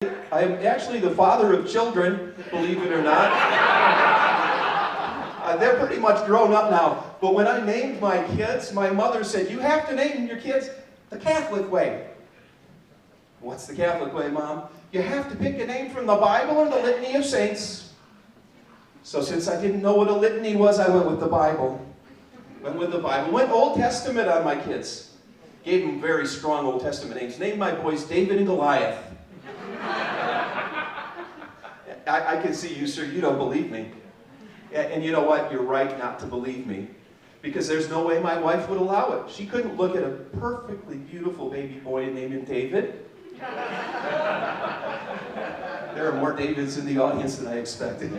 I'm actually the father of children, believe it or not. They're pretty much grown up now. But when I named my kids, my mother said, you have to name your kids the Catholic way. What's the Catholic way, Mom? You have to pick a name from the Bible or the Litany of Saints. So since I didn't know what a litany was, I went with the Bible. Went Old Testament on my kids. Gave them very strong Old Testament names. Named my boys David and Goliath. I can see you, sir. You don't believe me. And you know what? You're right not to believe me. Because there's no way my wife would allow it. She couldn't look at a perfectly beautiful baby boy and name him David. There are more Davids in the audience than I expected.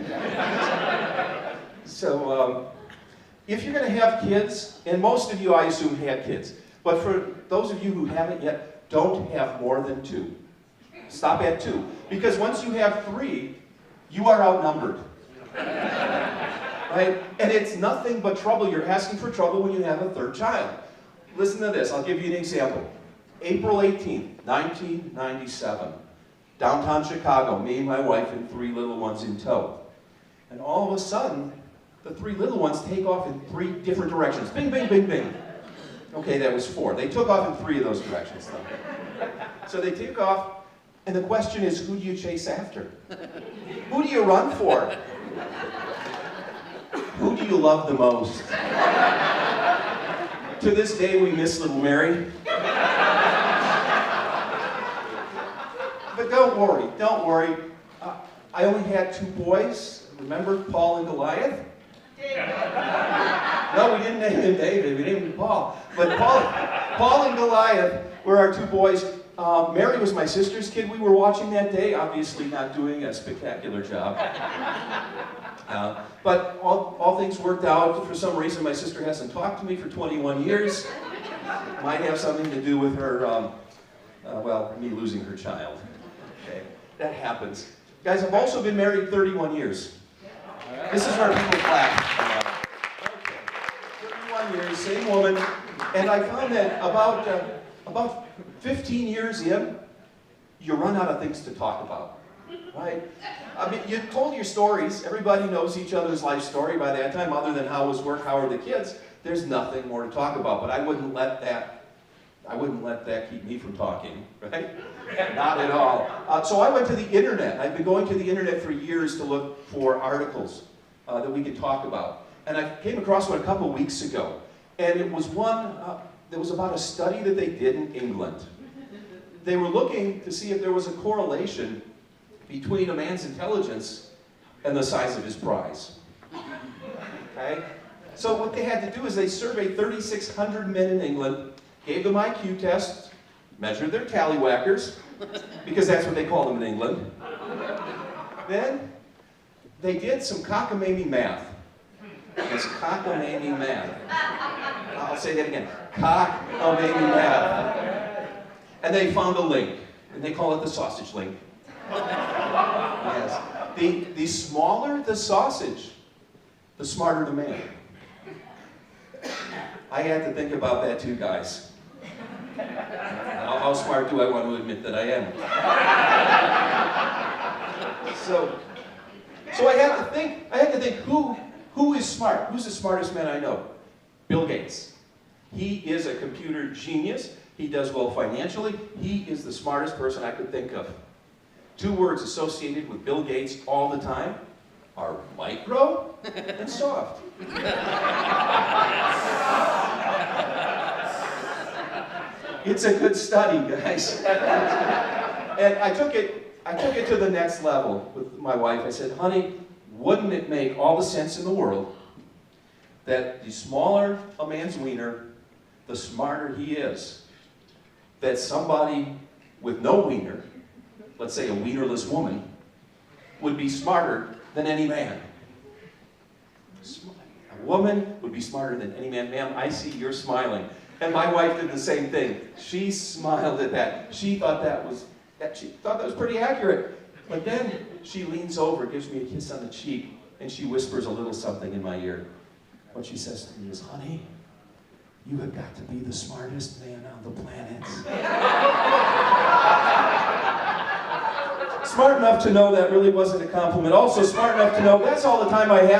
So, if you're going to have kids, and most of you, I assume, had kids, but for those of you who haven't yet, don't have more than 2. Stop at 2. Because once you have 3, you are outnumbered. Right? And it's nothing but trouble. You're asking for trouble when you have a 3rd child. Listen to this. I'll give you an example. April 18th, 1997. Downtown Chicago. Me, my wife, and 3 little ones in tow. And all of a sudden, the 3 little ones take off in 3 different directions. Bing, bing, bing, bing. Okay, that was 4. They took off in 3 of those directions, though. So they took off, and the question is, who do you chase after? Who do you run for? Who do you love the most? To this day, we miss little Mary. But don't worry. I only had 2 boys. Remember Paul and Goliath? No, we didn't name him David, we named him Paul. But Paul and Goliath were our 2 boys. Mary was my sister's kid we were watching that day, obviously not doing a spectacular job. But all things worked out. For some reason, my sister hasn't talked to me for 21 years. Might have something to do with her, well, me losing her child. Okay, that happens. Guys, I've also been married 31 years. This is where people clap. Okay. 31 years, same woman. And I found that about 15 years in, you run out of things to talk about. Right? I mean, you told your stories. Everybody knows each other's life story by that time, other than how was work, how are the kids. There's nothing more to talk about. But I wouldn't let that keep me from talking, right? Not at all. So I went to the internet. I've been going to the internet for years to look for articles that we could talk about. And I came across one a couple weeks ago. And it was one that was about a study that they did in England. They were looking to see if there was a correlation between a man's intelligence and the size of his prize. Okay? So what they had to do is they surveyed 3,600 men in England, gave them IQ tests, measured their tallywhackers, because that's what they call them in England. Then they did some cockamamie math. It's cockamamie math. I'll say that again. Cockamamie math. And they found a link, and they call it the sausage link. Yes. The smaller the sausage, the smarter the man. I had to think about that too, guys. How smart do I want to admit that I am? So I had to think who is smart? Who's the smartest man I know? Bill Gates. He is a computer genius. He does well financially. He is the smartest person I could think of. 2 words associated with Bill Gates all the time are micro and soft. It's a good study, guys. And I took it to the next level with my wife. I said, honey, wouldn't it make all the sense in the world that the smaller a man's wiener, the smarter he is? That somebody with no wiener, let's say a wienerless woman, would be smarter than any man. A woman would be smarter than any man. Ma'am, I see you're smiling. And my wife did the same thing. She smiled at that. She thought that was pretty accurate. But then she leans over, gives me a kiss on the cheek, and she whispers a little something in my ear. What she says to me is, honey, you have got to be the smartest man on the planet. Smart enough to know that really wasn't a compliment. Also smart enough to know that's all the time I have.